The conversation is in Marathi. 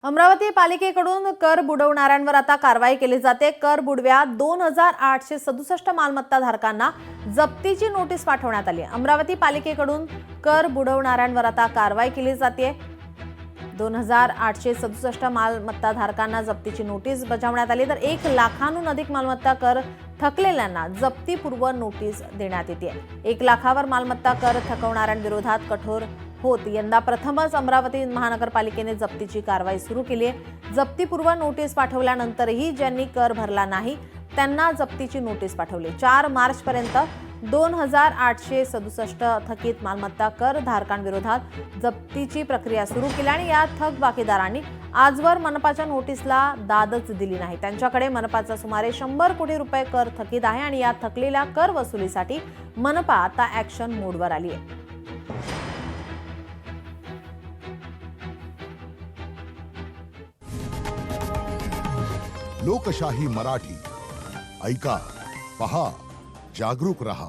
अमरावती पालिकेकडून कर बुडवणाऱ्यांवर आता कारवाई केली जाते। कर बुडव्या 2867 मालमत्ता धारकांना जप्तीची नोटीस पाठवण्यात आली आहे। अमरावती पालिकेकडून कर बुडवणाऱ्यांवर आता कारवाई केली जाते। 2867 मालमत्ता धारकांना जप्तीची नोटीस बजावण्यात आली, तर 1 लाखांहून अधिक मालमत्ता कर थकलेल्यांना जप्तीपूर्व नोटीस देण्यात येते। 1 लाखावर मालमत्ता कर थकवणाऱ्यांविरोधात कठोर होत यंदा प्रथमच अमरावती महानगरपालिकेने जप्तीची कारवाई सुरू केली आहे। जप्तीपूर्व नोटीस पाठवल्यानंतरही ज्यांनी कर भरला नाही त्यांना जप्तीची नोटीस पाठवली। 4 मार्च पर्यंत 2867 थकीत मालमत्ता कर धारकांविरोधात जप्तीची प्रक्रिया सुरू केली आणि या थकबाकीदारांनी आजवर मनपाच्या नोटीसला दादच दिली नाही। त्यांच्याकडे मनपाचा सुमारे 100 कोटी रुपये कर थकीत आहे आणि या थकलेल्या कर वसुलीसाठी मनपा आता ॲक्शन मोडवर आली आहे। लोकशाही मराठी ऐका, पहा, जागरूक रहा।